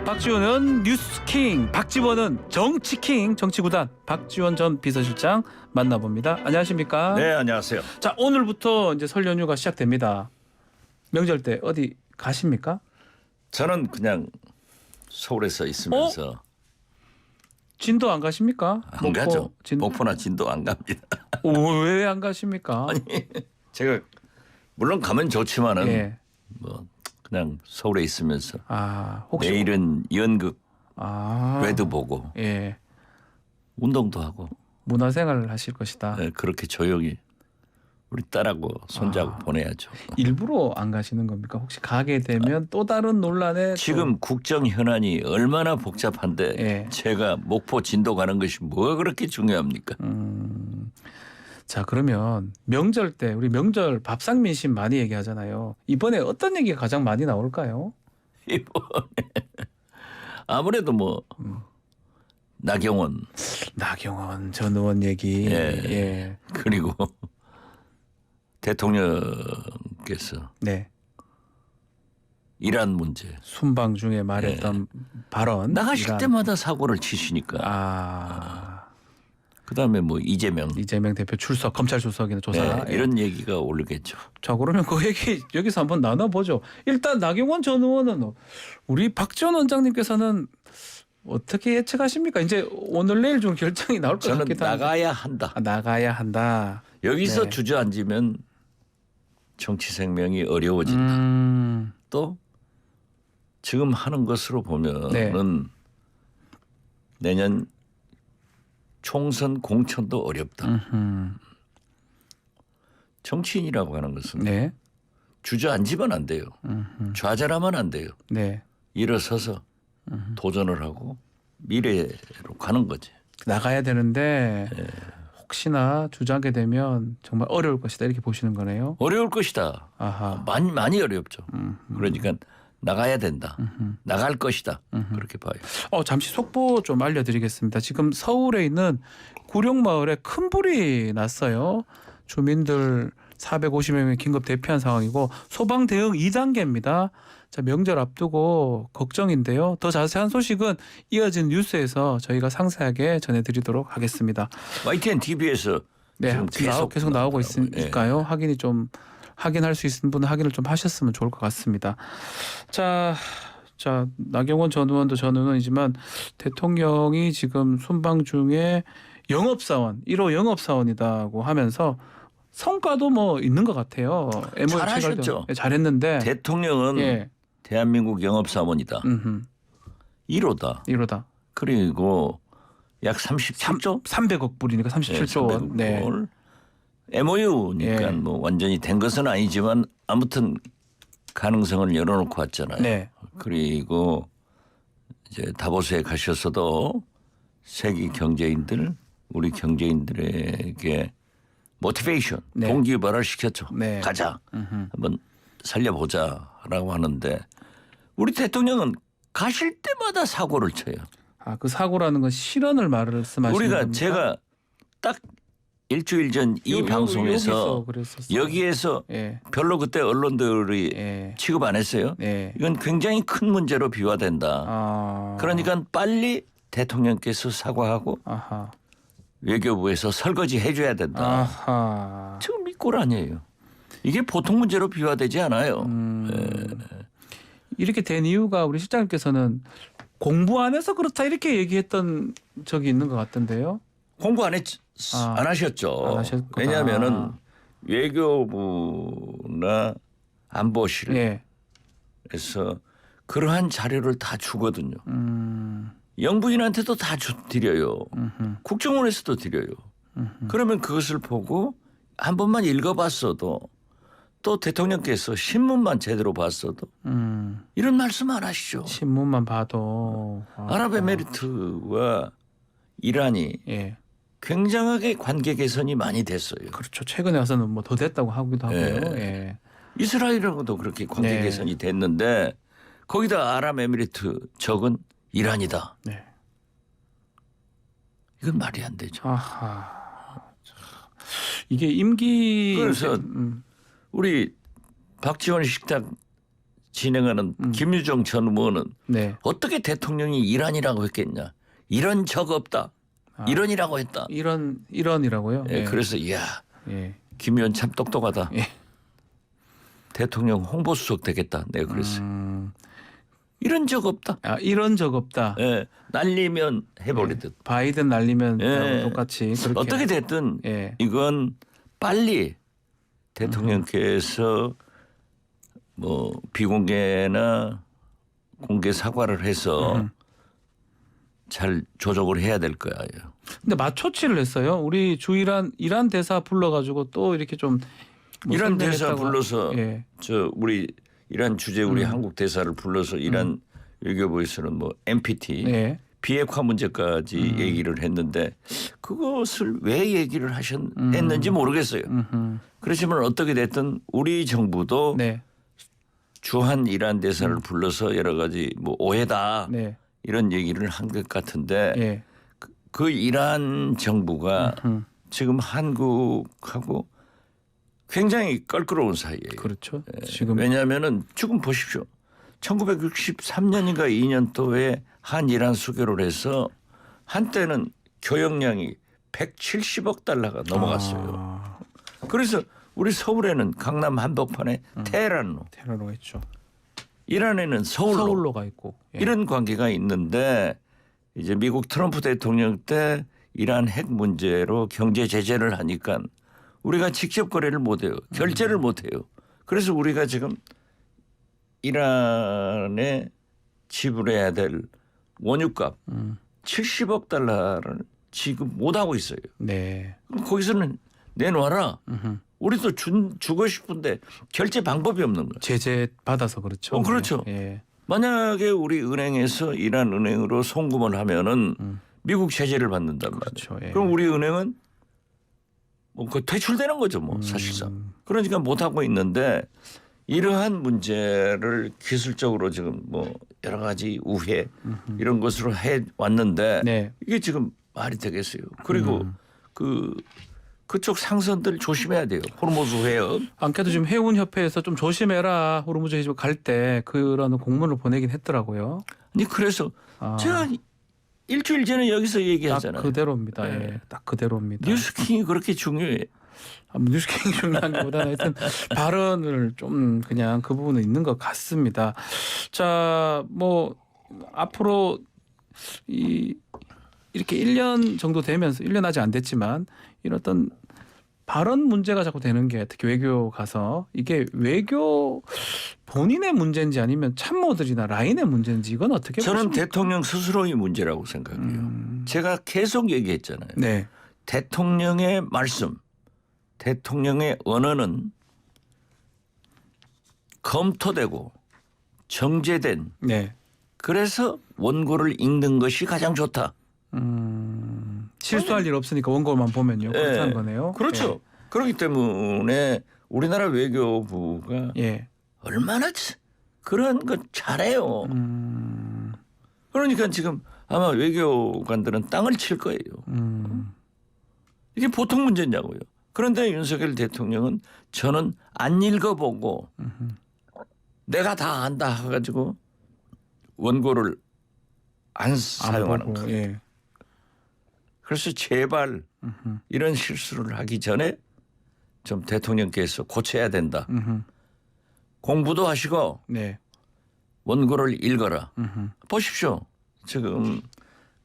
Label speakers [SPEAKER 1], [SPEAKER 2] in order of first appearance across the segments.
[SPEAKER 1] 박지원은 뉴스킹, 박지원은 정치킹, 정치구단 박지원 전 비서실장 만나봅니다. 안녕하십니까?
[SPEAKER 2] 네, 안녕하세요.
[SPEAKER 1] 자, 오늘부터 이제 설 연휴가 시작됩니다. 명절 때 어디 가십니까?
[SPEAKER 2] 저는 그냥 서울에서 있으면서
[SPEAKER 1] 진도 안 가십니까?
[SPEAKER 2] 안 가죠. 목포나 진도 안 갑니다.
[SPEAKER 1] 왜 안 가십니까?
[SPEAKER 2] 아니, 제가 물론 가면 좋지만은
[SPEAKER 1] 예.
[SPEAKER 2] 뭐 그냥 서울에 있으면서
[SPEAKER 1] 혹시
[SPEAKER 2] 내일은 연극 외도
[SPEAKER 1] 아,
[SPEAKER 2] 보고
[SPEAKER 1] 예.
[SPEAKER 2] 운동도 하고
[SPEAKER 1] 문화생활을 하실 것이다.
[SPEAKER 2] 네, 그렇게 조용히 우리 딸하고 손자하고 보내야죠.
[SPEAKER 1] 일부러 안 가시는 겁니까? 혹시 가게 되면 또 다른 논란에
[SPEAKER 2] 지금 국정 현안이 얼마나 복잡한데
[SPEAKER 1] 예.
[SPEAKER 2] 제가 목포 진도 가는 것이 뭐가 그렇게 중요합니까?
[SPEAKER 1] 자, 그러면 명절 때 우리 명절 밥상 민심 많이 얘기하잖아요. 이번에 어떤 얘기가 가장 많이 나올까요?
[SPEAKER 2] 이번에 아무래도 뭐 나경원
[SPEAKER 1] 나경원 전 의원 얘기.
[SPEAKER 2] 예.
[SPEAKER 1] 예.
[SPEAKER 2] 그리고 대통령께서
[SPEAKER 1] 네.
[SPEAKER 2] 이란 문제
[SPEAKER 1] 순방 중에 말했던 발언.
[SPEAKER 2] 나가실
[SPEAKER 1] 이란.
[SPEAKER 2] 때마다 사고를 치시니까 그다음에 뭐 이재명
[SPEAKER 1] 대표 출석, 검찰 출석이나 조사.
[SPEAKER 2] 네, 이런 얘기가 오르겠죠.
[SPEAKER 1] 자, 그러면 그 얘기 여기서 한번 나눠보죠. 일단 나경원 전 의원은 우리 박지원 원장님께서는 어떻게 예측하십니까? 이제 오늘 내일 중 결정이 나올 것
[SPEAKER 2] 저는
[SPEAKER 1] 같기도 한데.
[SPEAKER 2] 나가야 한다.
[SPEAKER 1] 나가야 한다.
[SPEAKER 2] 여기서
[SPEAKER 1] 네.
[SPEAKER 2] 주저앉으면 정치 생명이 어려워진다. 또 지금 하는 것으로 보면은
[SPEAKER 1] 네.
[SPEAKER 2] 내년 총선 공천도 어렵다. 정치인이라고 하는 것은
[SPEAKER 1] 네.
[SPEAKER 2] 주저앉으면 안 돼요. 좌절하면 안 돼요.
[SPEAKER 1] 네.
[SPEAKER 2] 일어서서 도전을 하고 미래로 가는 거지.
[SPEAKER 1] 나가야 되는데 혹시나 주저하게 되면 정말 어려울 것이다 이렇게 보시는 거네요.
[SPEAKER 2] 어려울 것이다.
[SPEAKER 1] 아하.
[SPEAKER 2] 많이 어렵죠. 그러니까 나가야 된다. 나갈 것이다. 그렇게 봐요.
[SPEAKER 1] 잠시 속보 좀 알려드리겠습니다. 지금 서울에 있는 구룡마을에 큰 불이 났어요. 주민들 450여 명이 긴급 대피한 상황이고 소방 대응 2단계입니다. 자, 명절 앞두고 걱정인데요. 더 자세한 소식은 이어진 뉴스에서 저희가 상세하게 전해드리도록 하겠습니다.
[SPEAKER 2] YTN TV에서
[SPEAKER 1] 네,
[SPEAKER 2] 지금
[SPEAKER 1] 계속 나오고
[SPEAKER 2] 나오더라고요.
[SPEAKER 1] 있으니까요. 확인할 수 있는 분은 확인을 좀 하셨으면 좋을 것 같습니다. 자, 나경원 전 의원도 전 의원이지만 대통령이 지금 순방 중에 영업사원, 1호 영업사원이라고 하면서 성과도 뭐 있는 것 같아요.
[SPEAKER 2] 잘하셨죠.
[SPEAKER 1] 잘했는데
[SPEAKER 2] 대통령은
[SPEAKER 1] 예.
[SPEAKER 2] 대한민국 영업사원이다. 1호다.
[SPEAKER 1] 1호다.
[SPEAKER 2] 그리고 약 37조?
[SPEAKER 1] 300억 불이니까 37조 원. 네.
[SPEAKER 2] MOU니까
[SPEAKER 1] 예.
[SPEAKER 2] 뭐 완전히 된 것은 아니지만 아무튼 가능성을 열어놓고 왔잖아요.
[SPEAKER 1] 네.
[SPEAKER 2] 그리고 이제 다보스에 가셔서도 세계 경제인들, 우리 경제인들에게 모티베이션,
[SPEAKER 1] 네.
[SPEAKER 2] 동기부여를 시켰죠.
[SPEAKER 1] 네.
[SPEAKER 2] 가자. 한번 살려보자라고 하는데 우리 대통령은 가실 때마다 사고를 쳐요.
[SPEAKER 1] 그 사고라는 건 실언을 말씀하시는
[SPEAKER 2] 우리가
[SPEAKER 1] 겁니까?
[SPEAKER 2] 제가 딱 일주일 전 이 방송에서 여기에서
[SPEAKER 1] 예.
[SPEAKER 2] 별로 그때 언론들이
[SPEAKER 1] 예.
[SPEAKER 2] 취급 안 했어요.
[SPEAKER 1] 네.
[SPEAKER 2] 이건 굉장히 큰 문제로 비화된다. 그러니까 빨리 대통령께서 사과하고
[SPEAKER 1] 아하.
[SPEAKER 2] 외교부에서 설거지 해줘야 된다.
[SPEAKER 1] 아하.
[SPEAKER 2] 지금 이 꼴 아니에요. 이게 보통 문제로 비화되지 않아요.
[SPEAKER 1] 이렇게 된 이유가 우리 실장님께서는 공부 안 해서 그렇다 이렇게 얘기했던 적이 있는 것 같던데요.
[SPEAKER 2] 공부 안 하셨죠.
[SPEAKER 1] 안 하셨구나.
[SPEAKER 2] 왜냐하면은 외교부나 안보실에서
[SPEAKER 1] 예.
[SPEAKER 2] 그러한 자료를 다 주거든요. 영부인한테도 다 드려요. 국정원에서도 드려요. 그러면 그것을 보고 한 번만 읽어봤어도 또 대통령께서 신문만 제대로 봤어도 이런 말씀 안 하시죠.
[SPEAKER 1] 신문만 봐도
[SPEAKER 2] 아랍에미리트와 이란이
[SPEAKER 1] 예.
[SPEAKER 2] 굉장하게 관계 개선이 많이 됐어요.
[SPEAKER 1] 그렇죠. 최근에 와서는 뭐 더 됐다고 하기도 하고요. 예.
[SPEAKER 2] 이스라엘하고도 그렇게 관계
[SPEAKER 1] 네.
[SPEAKER 2] 개선이 됐는데 거기다 아랍에미리트 적은 이란이다.
[SPEAKER 1] 네.
[SPEAKER 2] 이건 말이 안 되죠.
[SPEAKER 1] 아하. 이게 임기
[SPEAKER 2] 그래서 우리 박지원 식탁 진행하는 김유정 전 의원은
[SPEAKER 1] 네.
[SPEAKER 2] 어떻게 대통령이 이란이라고 했겠냐. 이런 적 없다. 이런이라고 했다.
[SPEAKER 1] 이런이라고요?
[SPEAKER 2] 예, 그래서 이야
[SPEAKER 1] 예.
[SPEAKER 2] 김 의원 참 똑똑하다.
[SPEAKER 1] 예.
[SPEAKER 2] 대통령 홍보수석 되겠다. 내가 그랬어요. 이런 적 없다.
[SPEAKER 1] 이런 적 없다.
[SPEAKER 2] 예, 날리면 해버리듯.
[SPEAKER 1] 바이든 날리면
[SPEAKER 2] 예.
[SPEAKER 1] 똑같이 그렇게.
[SPEAKER 2] 어떻게 됐든
[SPEAKER 1] 예.
[SPEAKER 2] 이건 빨리 대통령께서 뭐 비공개나 공개 사과를 해서 잘 조정을 해야 될 거예요.
[SPEAKER 1] 근데 맞초치를 했어요. 우리 주이란 이란 대사 불러가지고 또 이렇게 좀뭐
[SPEAKER 2] 이란 대사
[SPEAKER 1] 설명했다고.
[SPEAKER 2] 불러서
[SPEAKER 1] 예.
[SPEAKER 2] 저 우리 이란 주재 우리 한국 대사를 불러서 이란 외교부에서는 뭐 NPT
[SPEAKER 1] 예.
[SPEAKER 2] 비핵화 문제까지 얘기를 했는데 그것을 왜 얘기를 했는지 모르겠어요. 그렇지만 어떻게 됐든 우리 정부도
[SPEAKER 1] 네.
[SPEAKER 2] 주한 이란 대사를 불러서 여러 가지 뭐 오해다
[SPEAKER 1] 네.
[SPEAKER 2] 이런 얘기를 한 것 같은데
[SPEAKER 1] 예.
[SPEAKER 2] 그 이란 정부가 지금 한국하고 굉장히 껄끄러운 사이예요.
[SPEAKER 1] 그렇죠.
[SPEAKER 2] 예.
[SPEAKER 1] 지금
[SPEAKER 2] 왜냐하면은 지금 보십시오. 1963년인가 2년도에 한이란 수교를 해서 한때는 교역량이 170억 달러가 넘어갔어요. 그래서 우리 서울에는 강남 한복판에 테헤란로,
[SPEAKER 1] 테러로 했죠.
[SPEAKER 2] 이란에는 서울로
[SPEAKER 1] 가 있고. 예.
[SPEAKER 2] 이런 관계가 있는데 이제 미국 트럼프 대통령 때 이란 핵 문제로 경제 제재를 하니까 우리가 직접 거래를 못 해요. 결제를 못 해요. 그래서 우리가 지금 이란에 지불해야 될 원유값 70억 달러를 지금 못 하고 있어요.
[SPEAKER 1] 네.
[SPEAKER 2] 그럼 거기서는 내놔라. 우리도 주고 싶은데 결제 방법이 없는 거예요.
[SPEAKER 1] 제재 받아서 그렇죠.
[SPEAKER 2] 그렇죠.
[SPEAKER 1] 예.
[SPEAKER 2] 만약에 우리 은행에서 이란 은행으로 송금을 하면은 미국 제재를 받는단 말이에요.
[SPEAKER 1] 그렇죠. 예.
[SPEAKER 2] 그럼 우리 은행은 뭐 그 퇴출되는 거죠, 뭐 사실상. 그러니까 못 하고 있는데 이러한 문제를 기술적으로 지금 뭐 여러 가지 우회 이런 것으로 해 왔는데
[SPEAKER 1] 네.
[SPEAKER 2] 이게 지금 말이 되겠어요. 그리고 그쪽 상선들 조심해야 돼요. 호르무즈 해협.
[SPEAKER 1] 안 그래도 지금 해운협회에서 좀 조심해라. 호르무즈 해협 갈 때 그런 공문을 보내긴 했더라고요.
[SPEAKER 2] 아니 그래서 제가 일주일 전에 여기서 얘기하잖아요.
[SPEAKER 1] 딱 그대로입니다.
[SPEAKER 2] 네.
[SPEAKER 1] 예. 딱 그대로입니다.
[SPEAKER 2] 뉴스킹이 그렇게 중요해.
[SPEAKER 1] 뉴스킹 중요한 것보다는 하여튼 발언을 좀 그냥 그 부분은 있는 것 같습니다. 자, 뭐 앞으로 이렇게 1년 정도 되면서 1년 아직 안 됐지만 이런 어떤 발언 문제가 자꾸 되는 게 특히 외교 가서 이게 외교 본인의 문제인지 아니면 참모들이나 라인의 문제인지 이건 어떻게
[SPEAKER 2] 저는
[SPEAKER 1] 보십니까?
[SPEAKER 2] 대통령 스스로의 문제라고 생각해요. 제가 계속 얘기했잖아요.
[SPEAKER 1] 네.
[SPEAKER 2] 대통령의 말씀, 대통령의 언어는 검토되고 정제된
[SPEAKER 1] 네.
[SPEAKER 2] 그래서 원고를 읽는 것이 가장 좋다.
[SPEAKER 1] 실수할 일 없으니까 원고만 보면요. 그렇다는 거네요.
[SPEAKER 2] 그렇죠. 그렇기 때문에 우리나라 외교부가
[SPEAKER 1] 예.
[SPEAKER 2] 얼마나 그런 거 잘해요. 그러니까 지금 아마 외교관들은 땅을 칠 거예요. 이게 보통 문제냐고요. 그런데 윤석열 대통령은 저는 안 읽어보고 내가 다 안다 해가지고 원고를 안 사용하는 거예요.
[SPEAKER 1] 예.
[SPEAKER 2] 그래서 제발 이런 실수를 하기 전에 좀 대통령께서 고쳐야 된다. 공부도 하시고
[SPEAKER 1] 네.
[SPEAKER 2] 원고를 읽어라. 보십시오. 지금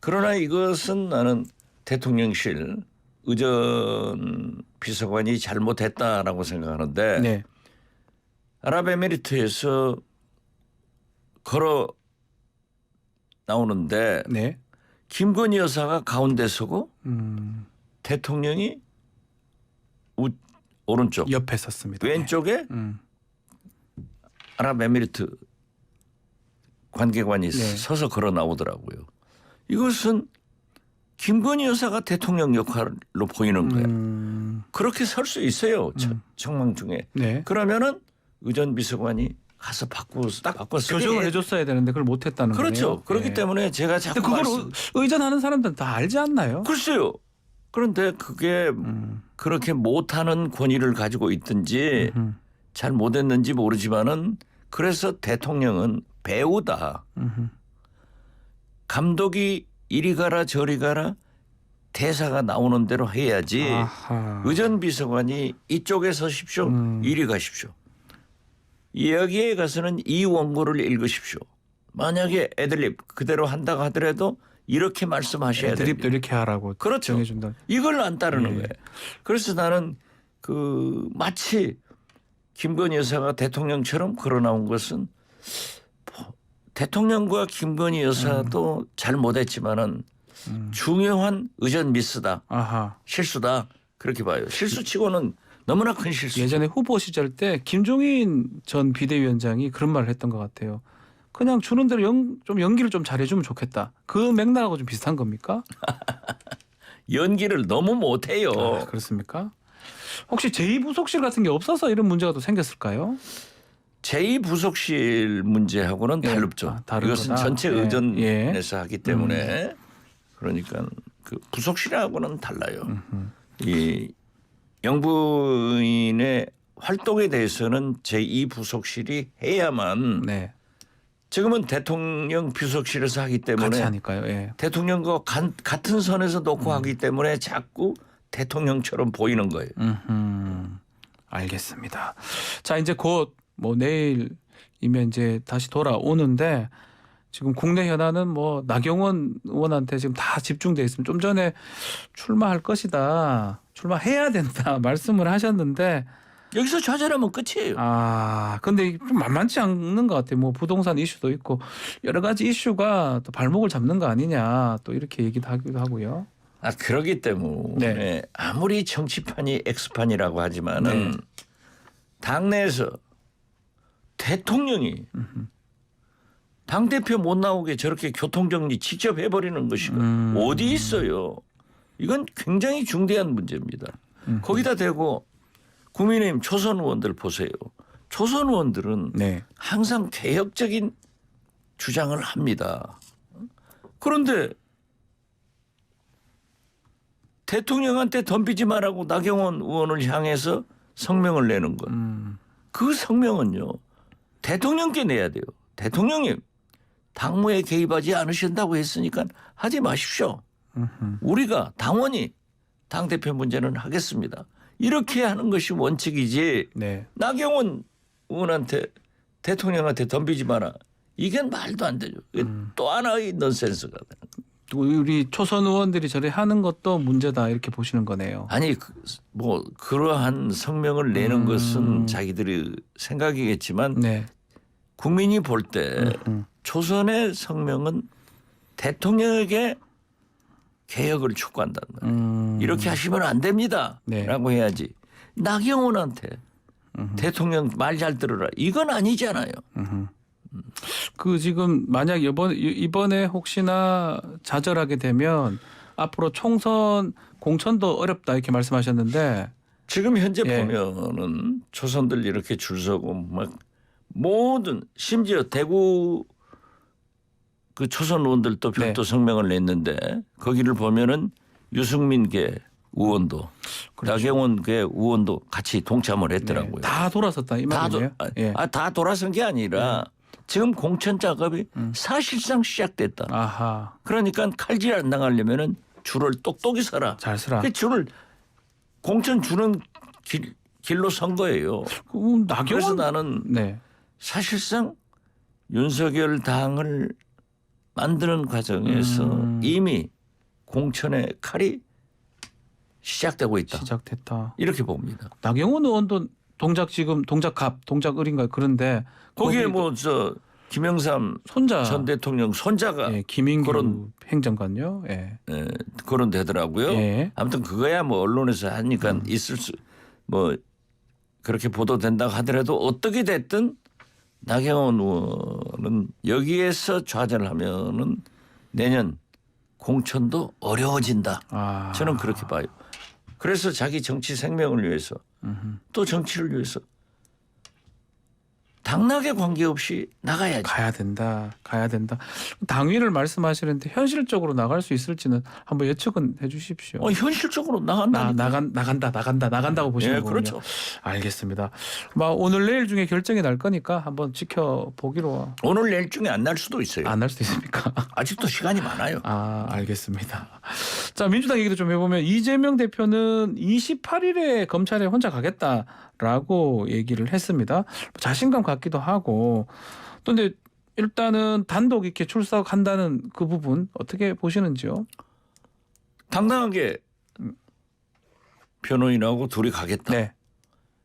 [SPEAKER 2] 그러나 이것은 나는 대통령실 의전 비서관이 잘못했다라고 생각하는데
[SPEAKER 1] 네.
[SPEAKER 2] 아랍에미리트에서 걸어 나오는데
[SPEAKER 1] 네.
[SPEAKER 2] 김건희 여사가 가운데 서고 대통령이 오른쪽
[SPEAKER 1] 옆에 섰습니다.
[SPEAKER 2] 왼쪽에
[SPEAKER 1] 네.
[SPEAKER 2] 아랍에미리트 관계관이
[SPEAKER 1] 네.
[SPEAKER 2] 서서 걸어 나오더라고요. 이것은 김건희 여사가 대통령 역할로 보이는 거예요. 그렇게 설 수 있어요. 청망 중에.
[SPEAKER 1] 네.
[SPEAKER 2] 그러면은 의전 비서관이 가서 바꿔 쓰게
[SPEAKER 1] 교정을 해줬어야 되는데 그걸 못했다는 거예요.
[SPEAKER 2] 그렇죠. 그렇기
[SPEAKER 1] 네.
[SPEAKER 2] 때문에 제가 자꾸
[SPEAKER 1] 근데 그걸 의전하는 사람들은 다 알지 않나요?
[SPEAKER 2] 글쎄요. 그런데 그게 그렇게 못하는 권위를 가지고 있든지 잘 못했는지 모르지만은 그래서 대통령은 배우다. 감독이 이리 가라 저리 가라 대사가 나오는 대로 해야지.
[SPEAKER 1] 아하.
[SPEAKER 2] 의전비서관이 이쪽에 서십시오. 이리 가십시오. 여기에 가서는 이 원고를 읽으십시오. 만약에 애드립 그대로 한다고 하더라도 이렇게 말씀하셔야
[SPEAKER 1] 드립도
[SPEAKER 2] 됩니다.
[SPEAKER 1] 이렇게 하라고
[SPEAKER 2] 그렇죠.
[SPEAKER 1] 정해준다.
[SPEAKER 2] 이걸 안 따르는
[SPEAKER 1] 예.
[SPEAKER 2] 거예요. 그래서 나는 마치 김건희 여사가 대통령처럼 걸어 나온 것은 대통령과 김건희 여사도 잘 못했지만은 중요한 의전 미스다.
[SPEAKER 1] 아하.
[SPEAKER 2] 실수다. 그렇게 봐요. 실수치고는 너무나 큰 실수.
[SPEAKER 1] 예전에 후보 시절 때 김종인 전 비대위원장이 그런 말을 했던 것 같아요. 그냥 주는 대로 좀 연기를 좀 잘해주면 좋겠다. 그 맥락하고 좀 비슷한 겁니까?
[SPEAKER 2] 연기를 너무 못해요.
[SPEAKER 1] 아, 그렇습니까? 혹시 제2부속실 같은 게 없어서 이런 문제가 또 생겼을까요?
[SPEAKER 2] 제2부속실 문제하고는
[SPEAKER 1] 예.
[SPEAKER 2] 다릅죠.
[SPEAKER 1] 아, 다른
[SPEAKER 2] 이것은
[SPEAKER 1] 거다.
[SPEAKER 2] 전체
[SPEAKER 1] 예.
[SPEAKER 2] 의전에서 하기 때문에 그러니까 그 부속실하고는 달라요. 이 영부인의 활동에 대해서는 제2부속실이 해야만
[SPEAKER 1] 네.
[SPEAKER 2] 지금은 대통령 비서실에서 하기
[SPEAKER 1] 같이
[SPEAKER 2] 때문에
[SPEAKER 1] 하니까요. 예.
[SPEAKER 2] 대통령과 같은 선에서 놓고 하기 때문에 자꾸 대통령처럼 보이는 거예요.
[SPEAKER 1] 알겠습니다. 자, 이제 곧 뭐 내일이면 이제 다시 돌아오는데 지금 국내 현안은 뭐 나경원 의원한테 지금 다 집중돼 있으면 좀 전에 출마할 것이다. 출마해야 된다 말씀을 하셨는데
[SPEAKER 2] 여기서 좌절하면 끝이에요.
[SPEAKER 1] 아, 근데 좀 만만치 않는 것 같아요. 뭐 부동산 이슈도 있고 여러 가지 이슈가 또 발목을 잡는 거 아니냐 또 이렇게 얘기도 하기도 하고요.
[SPEAKER 2] 그러기 때문에
[SPEAKER 1] 네.
[SPEAKER 2] 아무리 정치판이 X판이라고 하지만은
[SPEAKER 1] 네.
[SPEAKER 2] 당내에서 대통령이 당대표 못 나오게 저렇게 교통정리 직접 해버리는 것이 어디 있어요. 이건 굉장히 중대한 문제입니다. 거기다 대고 국민의힘 초선 의원들 보세요. 초선 의원들은
[SPEAKER 1] 네.
[SPEAKER 2] 항상 개혁적인 주장을 합니다. 그런데 대통령한테 덤비지 말라고 나경원 의원을 향해서 성명을 내는 것. 그 성명은요. 대통령께 내야 돼요. 대통령이 당무에 개입하지 않으신다고 했으니까 하지 마십시오. 우리가 당원이 당대표 문제는 하겠습니다. 이렇게 하는 것이 원칙이지.
[SPEAKER 1] 네.
[SPEAKER 2] 나경원 의원한테 대통령한테 덤비지 마라. 이게 말도 안 되죠. 이게 또 하나의 넌센스가 되는 거예요.
[SPEAKER 1] 또 우리 초선 의원들이 저래 하는 것도 문제다 이렇게 보시는 거네요.
[SPEAKER 2] 아니 뭐 그러한 성명을 내는 것은 자기들이 생각이겠지만
[SPEAKER 1] 네.
[SPEAKER 2] 국민이 볼 때 초선의 성명은 대통령에게 개혁을 촉구한다는 거예요. 이렇게 하시면 안 됩니다.
[SPEAKER 1] 네.
[SPEAKER 2] 라고 해야지. 나경원한테 대통령 말 잘 들어라. 이건 아니잖아요.
[SPEAKER 1] 그 지금 만약 이번에 혹시나 좌절하게 되면 앞으로 총선 공천도 어렵다 이렇게 말씀하셨는데
[SPEAKER 2] 지금 현재
[SPEAKER 1] 예.
[SPEAKER 2] 보면은 초선들 이렇게 줄 서고 막 모든 심지어 대구 그 초선 의원들도 별도
[SPEAKER 1] 네.
[SPEAKER 2] 성명을 냈는데 거기를 보면은 유승민계 의원도 나경원계 의원도 같이 동참을 했더라고요.
[SPEAKER 1] 네. 다 돌아섰다 이 말이에요. 예.
[SPEAKER 2] 다 돌아선 게 아니라 지금 공천 작업이 사실상 시작됐다.
[SPEAKER 1] 아하.
[SPEAKER 2] 그러니까 칼질 안 당하려면은 줄을 똑똑히 서라.
[SPEAKER 1] 잘 쓰라.
[SPEAKER 2] 그 줄을 공천 주는 길로 선 거예요. 그래서
[SPEAKER 1] 나경원
[SPEAKER 2] 나는
[SPEAKER 1] 네.
[SPEAKER 2] 사실상 윤석열 당을 만드는 과정에서 이미 공천의 칼이 시작되고 있다.
[SPEAKER 1] 시작됐다.
[SPEAKER 2] 이렇게 봅니다.
[SPEAKER 1] 나경원 의원도 동작갑 동작을인가 그런데
[SPEAKER 2] 거기에
[SPEAKER 1] 거기
[SPEAKER 2] 뭐 김영삼
[SPEAKER 1] 손자
[SPEAKER 2] 전 대통령 손자가
[SPEAKER 1] 예, 김인규
[SPEAKER 2] 그런-
[SPEAKER 1] 행정관요. 예.
[SPEAKER 2] 그런 되더라고요.
[SPEAKER 1] 예.
[SPEAKER 2] 아무튼 그거야 뭐 언론에서 하니까 있을 수 뭐 그렇게 보도된다고 하더라도 어떻게 됐든 나경원 의원은 여기에서 좌절하면은 내년 공천도 어려워진다.
[SPEAKER 1] 아.
[SPEAKER 2] 저는 그렇게 봐요. 그래서 자기 정치 생명을 위해서 또 정치를 위해서 당락에 관계없이 나가야지.
[SPEAKER 1] 가야 된다. 당위를 말씀하시는데 현실적으로 나갈 수 있을지는 한번 예측은 해주십시오.
[SPEAKER 2] 현실적으로 나간다고
[SPEAKER 1] 보시는 거군요.
[SPEAKER 2] 그렇죠.
[SPEAKER 1] 알겠습니다. 오늘 내일 중에 결정이 날 거니까 한번 지켜보기로.
[SPEAKER 2] 오늘 내일 중에 안 날 수도 있어요.
[SPEAKER 1] 안 날 수도 있습니까?
[SPEAKER 2] 아직도 시간이 많아요.
[SPEAKER 1] 알겠습니다. 자, 민주당 얘기도 좀 해보면 이재명 대표는 28일에 검찰에 혼자 가겠다라고 얘기를 했습니다. 자신감 갖기도 하고. 또 근데 일단은 단독 이렇게 출석한다는 그 부분 어떻게 보시는지요?
[SPEAKER 2] 당당하게 변호인하고 둘이 가겠다.
[SPEAKER 1] 네.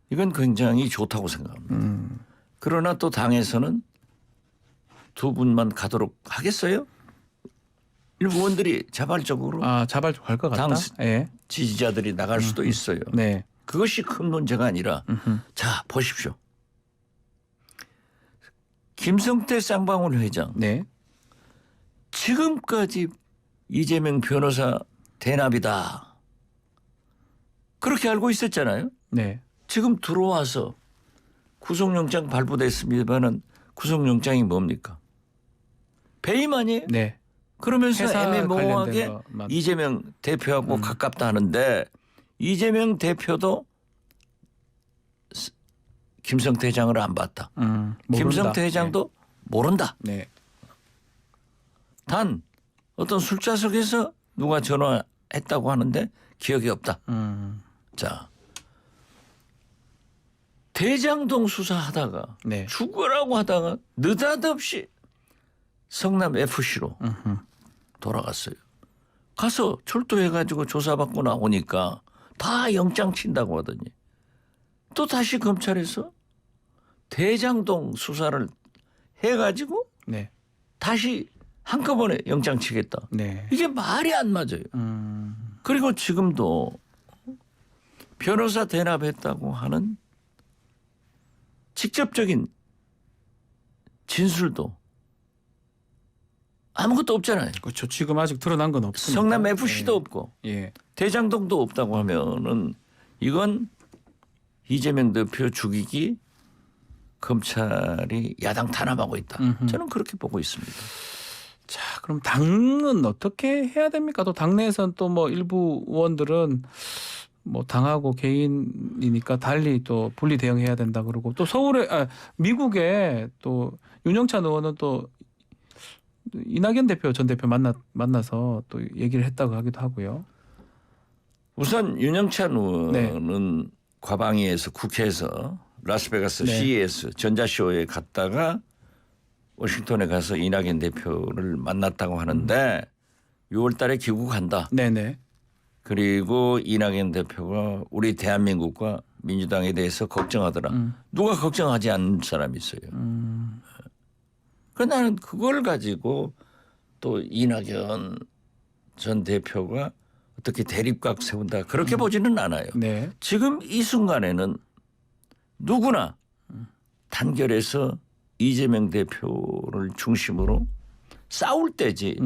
[SPEAKER 2] 이건 굉장히 좋다고 생각합니다. 그러나 또 당에서는 두 분만 가도록 하겠어요? 일부 의원들이 자발적으로
[SPEAKER 1] 자발적으로 갈 것 같다.
[SPEAKER 2] 당
[SPEAKER 1] 예.
[SPEAKER 2] 지지자들이 나갈 수도 있어요.
[SPEAKER 1] 네.
[SPEAKER 2] 그것이 큰 문제가 아니라 자 보십시오. 김성태 쌍방울 회장
[SPEAKER 1] 네.
[SPEAKER 2] 지금까지 이재명 변호사 대납이다. 그렇게 알고 있었잖아요.
[SPEAKER 1] 네.
[SPEAKER 2] 지금 들어와서 구속영장 발부됐습니다만은 구속영장이 뭡니까? 배임 아니에요?
[SPEAKER 1] 네.
[SPEAKER 2] 그러면서
[SPEAKER 1] 회사
[SPEAKER 2] 애매모호하게
[SPEAKER 1] 관련된 거
[SPEAKER 2] 이재명 대표하고 가깝다 하는데 이재명 대표도 김성태 회장을 안 봤다.
[SPEAKER 1] 모른다.
[SPEAKER 2] 김성태 회장도 모른다.
[SPEAKER 1] 네.
[SPEAKER 2] 단 어떤 술자석에서 누가 전화했다고 하는데 기억이 없다. 자, 대장동 수사하다가
[SPEAKER 1] 네.
[SPEAKER 2] 죽으라고 하다가 느닷없이 성남 FC로 돌아갔어요. 가서 출두해가지고 조사받고 나오니까 다 영장 친다고 하더니 또 다시 검찰에서 대장동 수사를 해가지고
[SPEAKER 1] 네.
[SPEAKER 2] 다시 한꺼번에 영장 치겠다.
[SPEAKER 1] 네.
[SPEAKER 2] 이게 말이 안 맞아요. 그리고 지금도 변호사 대납했다고 하는 직접적인 진술도 아무것도 없잖아요.
[SPEAKER 1] 그렇죠. 지금 아직 드러난 건 없습니다.
[SPEAKER 2] 성남 FC도 없고
[SPEAKER 1] 예.
[SPEAKER 2] 대장동도 없다고 하면은 이건 이재명 대표 죽이기 검찰이 야당 탄압하고 있다. 저는 그렇게 보고 있습니다.
[SPEAKER 1] 자, 그럼 당은 어떻게 해야 됩니까? 또 당내에서는 또 뭐 일부 의원들은 뭐 당하고 개인이니까 달리 또 분리 대응해야 된다 그러고 또 미국에 또 윤영찬 의원은 또 이낙연 대표 전 대표 만나서 또 얘기를 했다고 하기도 하고요.
[SPEAKER 2] 우선 윤영찬 의원은 과방위에서 국회에서 라스베가스
[SPEAKER 1] 네.
[SPEAKER 2] CES 전자쇼에 갔다가 워싱턴에 가서 이낙연 대표를 만났다고 하는데 6월 달에 귀국한다.
[SPEAKER 1] 네네.
[SPEAKER 2] 그리고 이낙연 대표가 우리 대한민국과 민주당에 대해서 걱정하더라. 누가 걱정하지 않는 사람이 있어요. 그러나 나는 그걸 가지고 또 이낙연 전 대표가 어떻게 대립각 세운다 그렇게 보지는 않아요.
[SPEAKER 1] 네.
[SPEAKER 2] 지금 이 순간에는 누구나 단결해서 이재명 대표를 중심으로 싸울 때지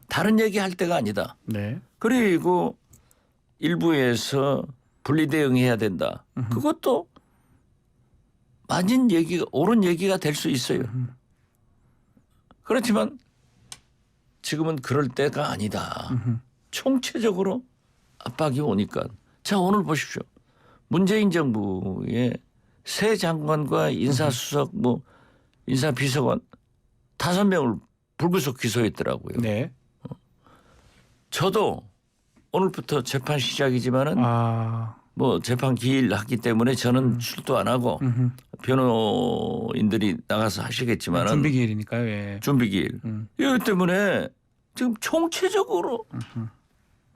[SPEAKER 2] 다른 얘기할 때가 아니다.
[SPEAKER 1] 네.
[SPEAKER 2] 그리고 일부에서 분리대응해야 된다. 그것도 맞은 얘기가 옳은 얘기가 될 수 있어요. 그렇지만 지금은 그럴 때가 아니다. 총체적으로 압박이 오니까 자 오늘 보십시오. 문재인 정부의 새 장관과 인사수석 뭐 인사비서관 5명을 불구속 기소했더라고요.
[SPEAKER 1] 네.
[SPEAKER 2] 저도 오늘부터 재판 시작이지만은 뭐 재판 기일하기 때문에 저는 출두 안 하고 변호인들이 나가서 하시겠지만은
[SPEAKER 1] 준비 기일이니까요. 예.
[SPEAKER 2] 준비 기일. 이것 때문에 지금 총체적으로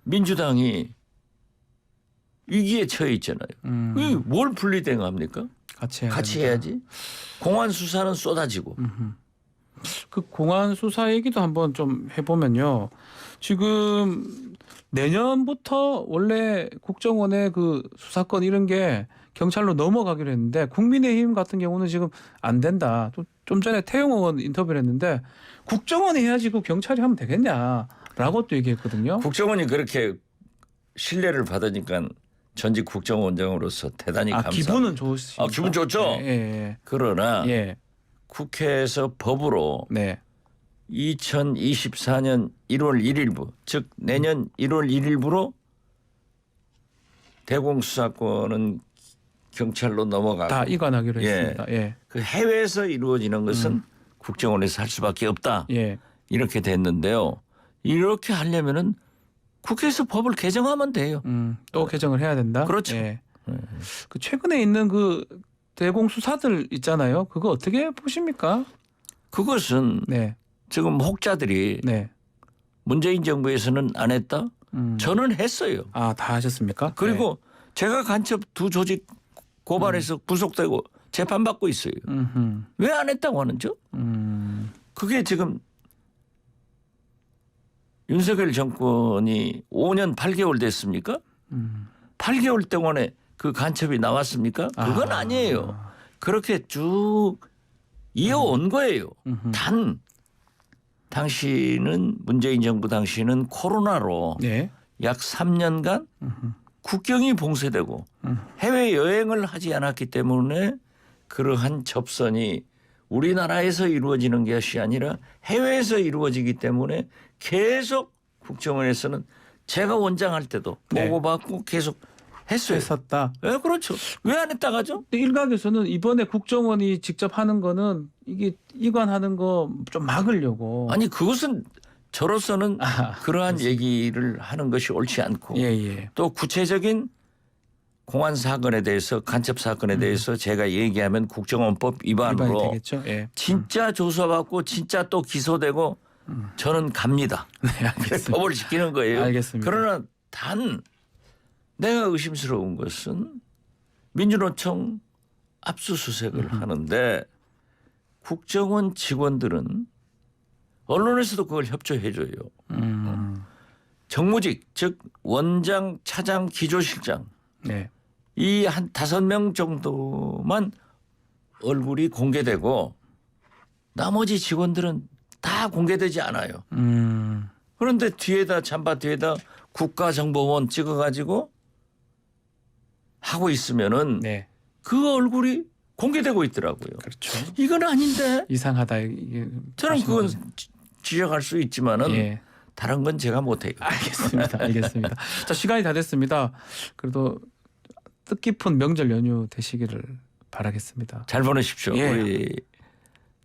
[SPEAKER 2] 민주당이 위기에 처해 있잖아요. 이게 뭘 분리대응합니까? 같이 해야지. 공안 수사는 쏟아지고.
[SPEAKER 1] 그 공안 수사 얘기도 한번 좀 해보면요. 지금 내년부터 원래 국정원의 그 수사권 이런 게 경찰로 넘어가기로 했는데 국민의힘 같은 경우는 지금 안 된다. 또 좀 전에 태영 의원 인터뷰를 했는데 국정원이 해야지 그 경찰이 하면 되겠냐라고 또 얘기했거든요.
[SPEAKER 2] 국정원이 그렇게 신뢰를 받으니까 전직 국정원장으로서 대단히 감사합니다.
[SPEAKER 1] 기분은 좋으시죠?
[SPEAKER 2] 기분 좋죠?
[SPEAKER 1] 예.
[SPEAKER 2] 그러나
[SPEAKER 1] 예.
[SPEAKER 2] 국회에서 법으로
[SPEAKER 1] 네.
[SPEAKER 2] 2024년 1월 1일부 즉 내년 1월 1일부로 대공수사권은 경찰로 넘어가고
[SPEAKER 1] 다 이관하기로
[SPEAKER 2] 예.
[SPEAKER 1] 했습니다. 예.
[SPEAKER 2] 그 해외에서 이루어지는 것은 국정원에서 할 수밖에 없다.
[SPEAKER 1] 예.
[SPEAKER 2] 이렇게 됐는데요. 이렇게 하려면은 국회에서 법을 개정하면 돼요.
[SPEAKER 1] 또 개정을 해야 된다.
[SPEAKER 2] 그렇죠.
[SPEAKER 1] 예. 그 최근에 있는 그 대공 수사들 있잖아요. 그거 어떻게 보십니까?
[SPEAKER 2] 그것은
[SPEAKER 1] 네.
[SPEAKER 2] 지금 혹자들이
[SPEAKER 1] 네.
[SPEAKER 2] 문재인 정부에서는 안 했다. 저는 했어요.
[SPEAKER 1] 다 하셨습니까?
[SPEAKER 2] 그리고 제가 간첩 두 조직 고발해서 구속되고 재판받고 있어요. 왜 안 했다고 하는죠? 그게 지금 윤석열 정권이 5년 8개월 됐습니까? 8개월 동안에 그 간첩이 나왔습니까? 그건 아니에요. 그렇게 쭉 이어온 거예요. 단 당시는 문재인 정부 당시는 코로나로
[SPEAKER 1] 네.
[SPEAKER 2] 약 3년간 국경이 봉쇄되고 해외 여행을 하지 않았기 때문에 그러한 접선이 우리나라에서 이루어지는 것이 아니라 해외에서 이루어지기 때문에 계속 국정원에서는 제가 원장할 때도
[SPEAKER 1] 네.
[SPEAKER 2] 보고받고 계속 했어요.
[SPEAKER 1] 했었다.
[SPEAKER 2] 네, 그렇죠. 왜 안 했다 가죠?
[SPEAKER 1] 근데 일각에서는 이번에 국정원이 직접 하는 거는 이게 이관하는 거 좀 막으려고.
[SPEAKER 2] 아니 그것은 저로서는 그러한 얘기를 하는 것이 옳지 않고
[SPEAKER 1] 예.
[SPEAKER 2] 또 구체적인 공안 사건에 대해서 간첩 사건에 대해서 제가 얘기하면 국정원법
[SPEAKER 1] 위반이
[SPEAKER 2] 위반으로
[SPEAKER 1] 되겠죠. 예.
[SPEAKER 2] 진짜 조사받고 진짜 또 기소되고 저는 갑니다.
[SPEAKER 1] 네, 알겠습니다.
[SPEAKER 2] 법을 지키는 거예요.
[SPEAKER 1] 알겠습니다.
[SPEAKER 2] 그러나 단 내가 의심스러운 것은 민주노총 압수수색을 하는데 국정원 직원들은 언론에서도 그걸 협조해줘요. 정무직 즉 원장, 차장, 기조실장
[SPEAKER 1] 네.
[SPEAKER 2] 이 한 5명 정도만 얼굴이 공개되고 나머지 직원들은 다 공개되지 않아요. 그런데 뒤에다 잠바 뒤에다 국가정보원 찍어가지고 하고 있으면은
[SPEAKER 1] 네.
[SPEAKER 2] 그 얼굴이 공개되고 있더라고요.
[SPEAKER 1] 그렇죠.
[SPEAKER 2] 이건 아닌데
[SPEAKER 1] 이상하다. 이게
[SPEAKER 2] 저는
[SPEAKER 1] 보시는
[SPEAKER 2] 그건
[SPEAKER 1] 거죠.
[SPEAKER 2] 지적할 수 있지만은
[SPEAKER 1] 예.
[SPEAKER 2] 다른 건 제가 못해요.
[SPEAKER 1] 알겠습니다. 자, 시간이 다 됐습니다. 그래도 뜻깊은 명절 연휴 되시기를 바라겠습니다.
[SPEAKER 2] 잘 보내십시오.
[SPEAKER 1] 예.
[SPEAKER 2] 우리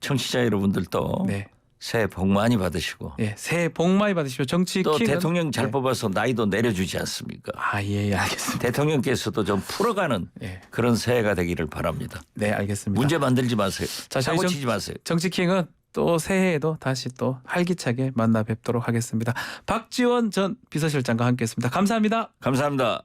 [SPEAKER 2] 청취자 여러분들도
[SPEAKER 1] 네.
[SPEAKER 2] 새해 복 많이 받으시고
[SPEAKER 1] 예, 새해 복 많이 받으십시오. 정치
[SPEAKER 2] 또
[SPEAKER 1] 킹은
[SPEAKER 2] 대통령 잘
[SPEAKER 1] 네.
[SPEAKER 2] 뽑아서 나이도 내려주지 않습니까?
[SPEAKER 1] 예, 알겠습니다.
[SPEAKER 2] 대통령께서도 좀 풀어가는
[SPEAKER 1] 예.
[SPEAKER 2] 그런 새해가 되기를 바랍니다.
[SPEAKER 1] 네, 알겠습니다.
[SPEAKER 2] 문제 만들지 마세요.
[SPEAKER 1] 자, 저희
[SPEAKER 2] 사고
[SPEAKER 1] 정-
[SPEAKER 2] 치지 마세요.
[SPEAKER 1] 정치 킹은 또 새해에도 다시 또 활기차게 만나 뵙도록 하겠습니다. 박지원 전 비서실장과 함께했습니다. 감사합니다.
[SPEAKER 2] 감사합니다.